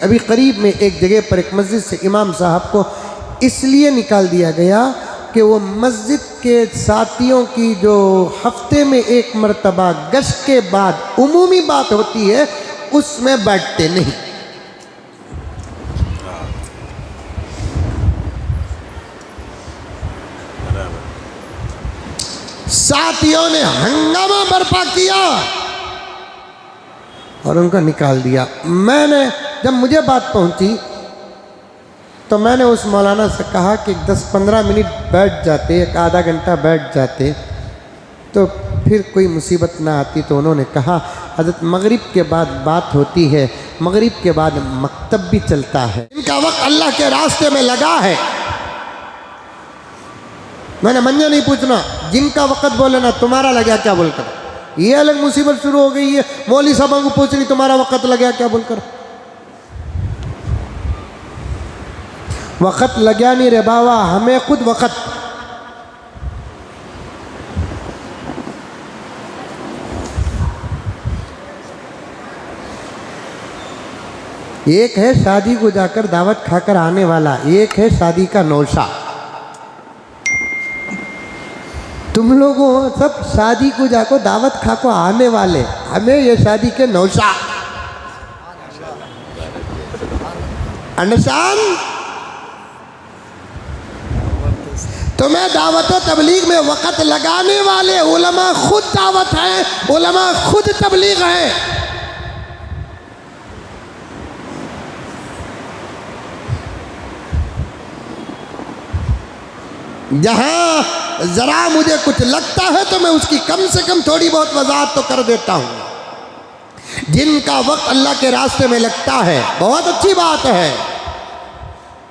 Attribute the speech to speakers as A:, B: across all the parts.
A: अभी करीब में एक जगह पर एक मस्जिद से इमाम साहब को इसलिए निकाल दिया गया कि वो मस्जिद के साथियों की जो हफ्ते में एक मरतबा गश्त के बाद उमूमी बात होती है उसमें बैठते नहीं। साथियों ने हंगामा बर्पा किया और उनको निकाल दिया। मैंने जब मुझे बात पहुंची तो मैंने उस मौलाना से कहा कि 10-15 मिनट बैठ जाते, एक आधा घंटा बैठ जाते तो फिर कोई मुसीबत ना आती। तो उन्होंने कहा हज़रत मगरिब के बाद बात होती है, मगरिब के बाद मकतब भी चलता है, इनका वक्त अल्लाह के रास्ते में लगा है। मैंने मंजा नहीं पूछना, जिनका वक्त बोले ना तुम्हारा लगा क्या बोलकर, ये अलग मुसीबत शुरू हो गई है। मौलवी साहब को पूछनी तुम्हारा वक्त लगा क्या बोलकर, वक्त लगा नहीं रे बाबा, हमें खुद वक्त। एक है शादी को जाकर दावत खाकर आने वाला, एक है शादी का नौशा। तुम लोगों सब शादी को जाकर दावत खा को आने वाले, हमें ये शादी के नौशा। अंडरस्टैंड? तुम्हें दावत तबलीग में वक़्त लगाने वाले उलमा खुद दावत हैं, उलमा खुद तबलीग हैं। जहां जरा मुझे कुछ लगता है तो मैं उसकी कम से कम थोड़ी बहुत वजाहत तो कर देता हूं। जिनका वक्त अल्लाह के रास्ते में लगता है बहुत अच्छी बात है।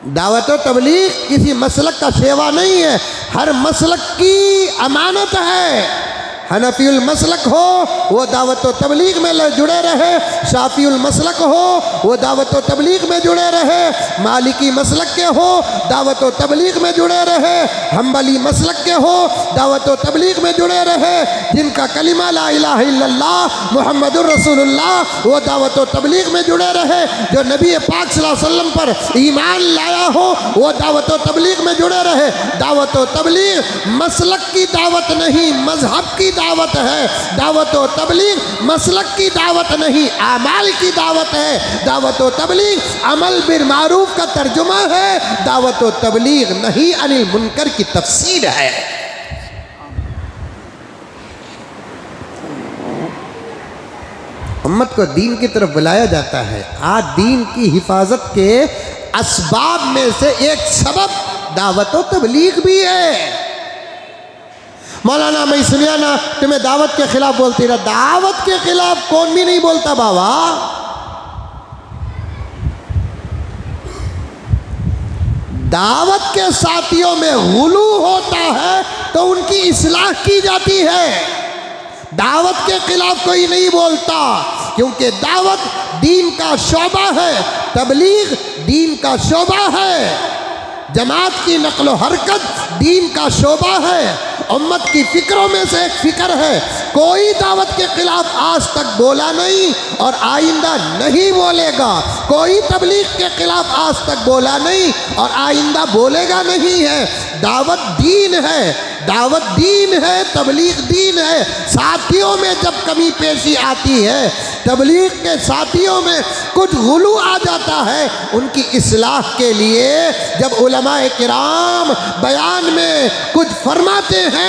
A: दावत व तबलीग किसी मसलक का सेवा नहीं है, हर मसलक की अमानत है। हनफीउल मसलक हो वो दावत व तबलीग में जुड़े रहे, शाफीउल मसलक हो वो दावत व तबलीग में जुड़े रहे, मालिकी मसलक के हो दावत व तबलीग में जुड़े रहे, हम्बली मसलक के हो दावत व तबलीग में जुड़े रहे। जिनका कलिमा ला इलाहा इल्लल्लाह मुहम्मदुर रसूलुल्लाह वो दावत व तबलीग में जुड़े रहे। जो नबी पाक सल्लल्लाहु अलैहि वसल्लम पर ईमान लाया हो वो दावत व तबलीग में जुड़े रहे। दावत व तबलीग मसलक की दावत नहीं, मजहब की दावत है। दावत व तबलीग मसलक की दावत नहीं, आमाल की दावत है। दावत व तबलीग अमल बिल मारूफ का तर्जुमा है। दावत व तबलीग नहीं अनिल मुनकर की तफसीर है। उम्मत को दीन की तरफ बुलाया जाता है। आज दीन की हिफाजत के असबाब में से एक सबब दावत व तबलीग भी है। मौलाना मैं सुनिया ना तुम्हें दावत के खिलाफ बोलती रहा, दावत के खिलाफ कौन भी नहीं बोलता बाबा। दावत के साथियों में गुलू होता है तो उनकी इस्लाह की जाती है। दावत के खिलाफ कोई नहीं बोलता क्योंकि दावत दीन का शोबा है, तबलीग दीन का शोबा है, जमात की नक्लो हरकत दीन का शोबा है, उम्मत की फिक्रों में से एक फिक्र है। कोई दावत के खिलाफ आज तक बोला नहीं और आइंदा नहीं बोलेगा। कोई तबलीग के खिलाफ आज तक बोला नहीं और आइंदा बोलेगा नहीं है। दावत दीन है, दावत दीन है, तबलीग दीन है। साथियों में जब कमी पेशी आती है, तबलीग के साथियों में कुछ गुलू आ जाता है, उनकी इस्लाह के लिए जब उलमाए किराम बयान में कुछ फरमाते हैं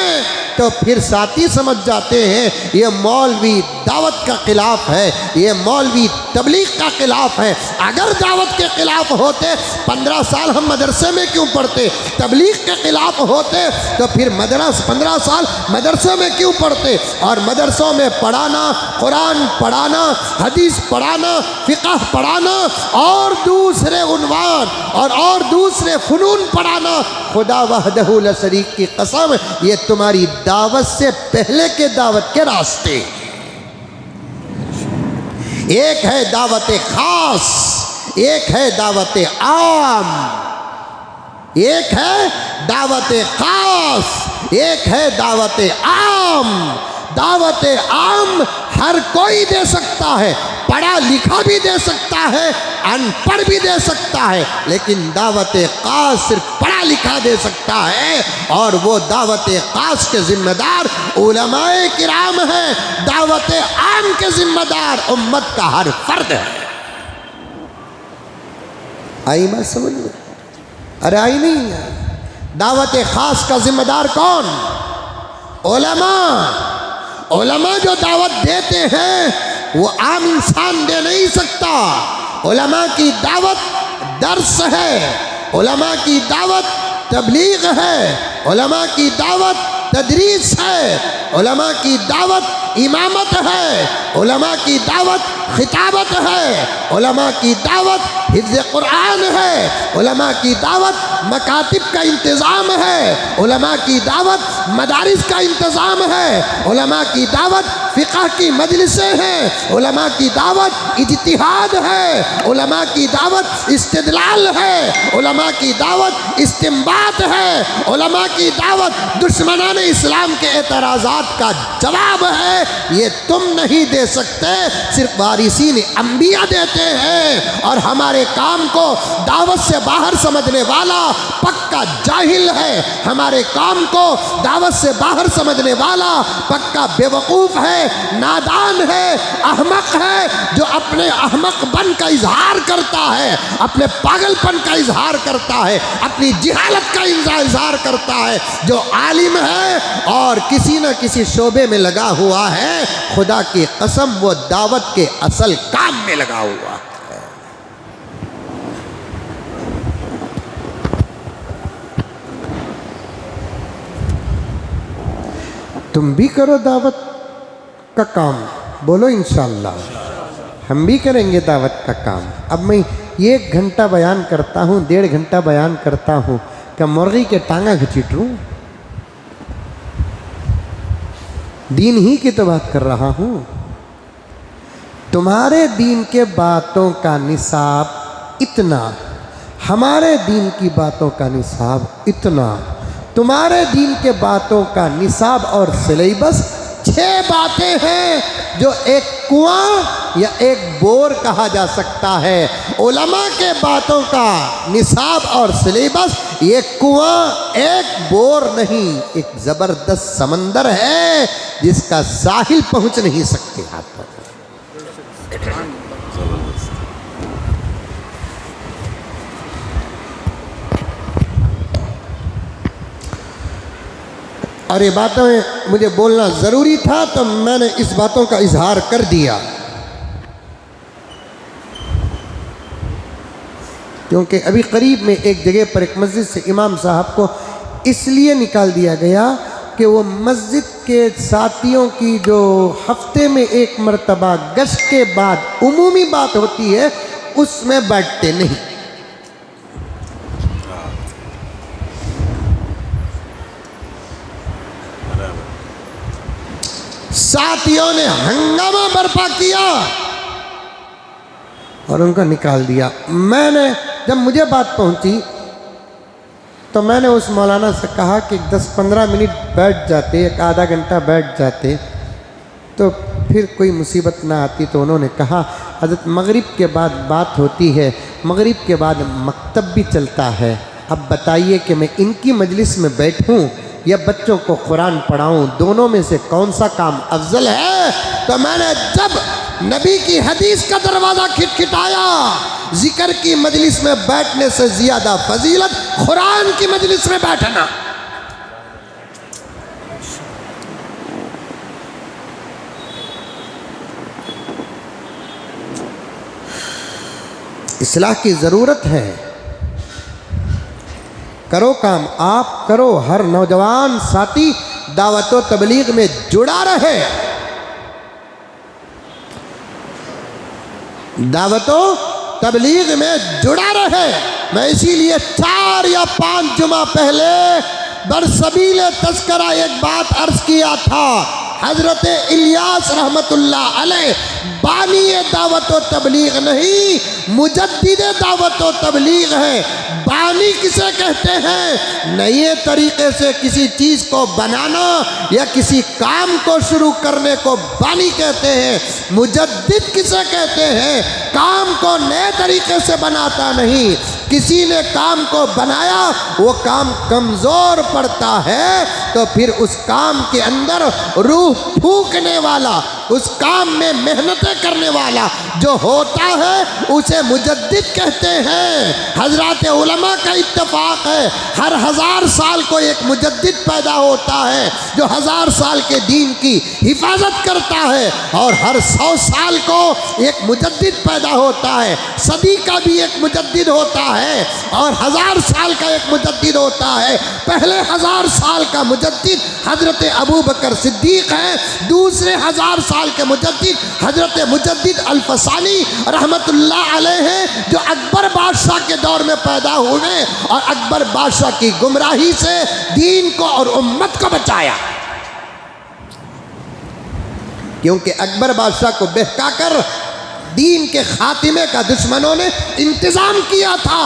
A: तो फिर साथी समझ जाते हैं ये मौलवी दावत का खिलाफ है, ये मौलवी तबलीग का खिलाफ है। अगर दावत के खिलाफ होते 15 साल हम मदरसे में क्यों पढ़ते, तबलीग के खिलाफ होते तो फिर 15 साल मदरसे में क्यों पढ़ते। और मदरसों में पढ़ाना, कुरान पढ़ाना, हदीस पढ़ाना, फ़िक़ह पढ़ाना और दूसरे उन्वान और दूसरे फ़नून पढ़ाना, खुदा वहदहू ला शरीक की कसम ये तुम्हारी दावत से पहले के दावत के रास्ते। एक है दावत खास, एक है दावत आम। एक है दावत खास, एक है दावत आम। दावत आम हर कोई दे सकता है। पढ़ा लिखा भी दे सकता है, अनपढ़ भी दे सकता है, लेकिन दावत खास सिर्फ पढ़ा लिखा दे सकता है। और वो दावत खास के जिम्मेदार उलमाए किराम हैं, दावत आम के जिम्मेदार उम्मत का हर फर्द है। आई बात समझ में? अरे आई नहीं है। दावत खास का जिम्मेदार कौन? उलमा। उलमा जो दावत देते हैं वो आम इंसान दे नहीं सकता। उलमा की दावत दर्स है, उलमा की दावत तबलीग है, उलमा की दावत तदरीस है, उलमा की दावत इमामत है, उलमा की दावत खिताबत है, उलमा की दावत हिफ्ज़ कुरान है, उलमा की दावत मकातिब का इंतज़ाम है, उलमा की दावत मदारिस का इंतज़ाम है, उलमा की दावत फ़िक़ह की मजलिसें हैं, उलमा की दावत इज्तिहाद है, उलमा की दावत इस्तिदलाल है, उलमा की दावत इस्तिंबात है, उलमा की दावत दुश्मनान इस्लाम के एतराज़ात का जवाब है। ये तुम नहीं दे सकते, सिर्फ वारिसीन अंबिया देते हैं। और हमारे काम को दावत से बाहर समझने वाला पक्का जाहिल है, हमारे काम को दावत से बाहर समझने वाला पक्का बेवकूफ़ है, नादान है, अहमक है, जो अपने अहमकपन का इजहार करता है, अपने पागलपन का इजहार करता है, अपनी जिहालत का इजहार करता है। जो आलिम है और किसी न किसी शोबे में लगा हुआ है, खुदा की कसम वो दावत के असल काम में लगा हुआ है। तुम भी करो दावत का काम, बोलो इंशाअल्लाह। हम भी करेंगे दावत का काम। अब मैं 1 घंटा बयान करता हूँ, 1.5 घंटा बयान करता हूँ, क्या मुर्गी के टांगा घसीट लूँ? दीन ही की तो बात कर रहा हूँ। तुम्हारे दीन के बातों का निसाब इतना, हमारे दीन की बातों का निसाब इतना। तुम्हारे दीन के बातों का निसाब और सिलेबस 6 बातें हैं जो एक कुआं या एक बोर कहा जा सकता है। उलमा के बातों का निसाब और सिलेबस ये कुआं एक बोर नहीं, एक ज़बरदस्त समंदर है जिसका साहिल पहुंच नहीं सकते आप। और ये बातें मुझे बोलना ज़रूरी था, तो मैंने इस बातों का इजहार कर दिया, क्योंकि अभी करीब में एक जगह पर एक मस्जिद से इमाम साहब को इसलिए निकाल दिया गया कि वो मस्जिद के साथियों की जो हफ्ते में 1 मरतबा गश्त के बाद उमूमी बात होती है उसमें बैठते नहीं। साथियों ने हंगामा बर्पा किया और उनको निकाल दिया। मैंने जब मुझे बात पहुंची तो मैंने उस मौलाना से कहा कि 10-15 मिनट बैठ जाते, 1 आधा घंटा बैठ जाते तो फिर कोई मुसीबत ना आती। तो उन्होंने कहा हज़रत मगरिब के बाद बात होती है, मगरिब के बाद मकतब भी चलता है। अब बताइए कि मैं इनकी मजलिस में बैठूं या बच्चों को कुरान पढ़ाऊं, दोनों में से कौन सा काम अफजल है? तो मैंने जब नबी की हदीस का दरवाज़ा खटखटाया, जिक्र की मजलिस में बैठने से ज़्यादा फजीलत कुरान की मजलिस में बैठना। इस्लाह की ज़रूरत है, करो काम, आप करो। हर नौजवान साथी दावत व तबलीग में जुड़ा रहे, दावत व तबलीग में जुड़ा रहे। मैं इसीलिए 4 या 5 जुमा पहले बरसबील तस्करा एक बात अर्ज किया था। हजरत इलियास रहमतुल्लाह अलैह बानी दावत व तबलीग नहीं, मुजद्दिद दावत व तबलीग है। बानी किसे कहते हैं? नए तरीके से किसी चीज़ को बनाना या किसी काम को शुरू करने को बानी कहते हैं। मुजद्दिद किसे कहते हैं? काम को नए तरीके से बनाता नहीं, किसी ने काम को बनाया, वो काम कमज़ोर पड़ता है तो फिर उस काम के अंदर रूह फूंकने वाला, उस काम में मेहनतें करने वाला जो होता है उसे मुजद्दिद कहते हैं। हजरात उलमा का इत्तेफाक है, हर 1000 साल को एक मुजद्दिद पैदा होता है जो 1000 साल के दीन की हिफाजत करता है, और हर 100 साल को एक मुजद्दिद पैदा होता है। सदी का भी एक मुजद्दिद होता है और 1000 साल का एक मुजद्दिद होता है। पहले 1000 साल का मुजद्दिद हजरत अबू बकर सिद्दीक है, दूसरे 1000 साल के मुजद्दिद हजरत मुजद्दिद अल-फसानी रहमतुल्लाह अलैह हैं, जो अकबर बादशाह के दौर में पैदा हुए और अकबर बादशाह की गुमराही से दीन को और उम्मत को बचाया। क्योंकि अकबर बादशाह को बहकाकर दीन के खातिमे का दुश्मनों ने इंतजाम किया था।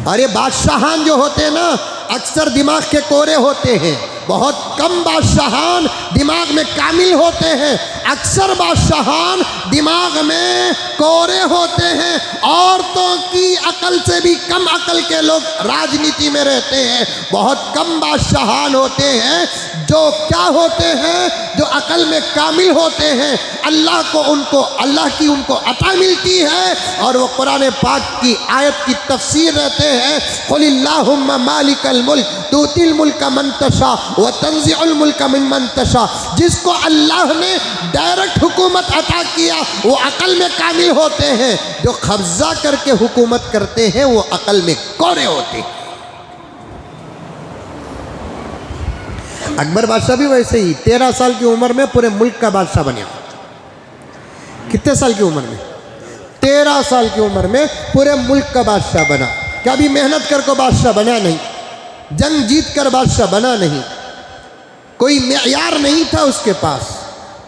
A: और ये बादशाहान जो होते हैं ना, अक्सर दिमाग के कोरे होते हैं, बहुत कम बादशाहान दिमाग में कामिल होते हैं। अक्सर बादशाहान दिमाग में कोरे होते हैं। औरतों की अकल से भी कम अकल के लोग राजनीति में रहते हैं। बहुत कम बादशाहान होते हैं जो क्या होते हैं, जो अकल में कामिल होते हैं। अल्लाह को अल्लाह की उनको अता मिलती है और वो कुरान पाक की आयत की तफसीर रहते हैं। कुलिल्लाहुम्मा मालिकल मुल्क तुतिल मुल्क मन तशा व तंज़िउल मुल्क मिम्मन तशा। जिसको अल्लाह ने डायरेक्ट हुकूमत अता किया वो अकल में कामिल होते हैं, जो कब्जा करके हुकूमत करते हैं वो अकल में कोरे होते हैं। अकबर बादशाह भी वैसे ही 13 साल की उम्र में पूरे मुल्क का बादशाह बना। कितने साल की उम्र में? 13 साल की उम्र में पूरे मुल्क का बादशाह बना। कभी मेहनत कर को बादशाह बना नहीं, जंग जीत कर बादशाह बना नहीं, कोई मेयार नहीं था उसके पास,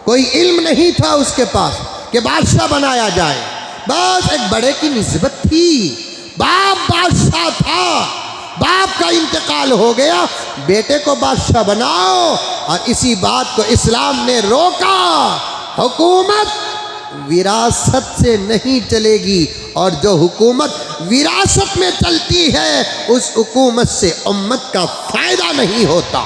A: कोई इल्म नहीं था उसके पास कि बादशाह बनाया जाए। बस एक बड़े की निस्बत थी, बाप बादशाह था, बाप का इंतकाल हो गया, बेटे को बादशाह बनाओ। और इसी बात को इस्लाम ने रोका। हुकूमत विरासत से नहीं चलेगी, और जो हुकूमत विरासत में चलती है उस हुकूमत से उम्मत का फायदा नहीं होता।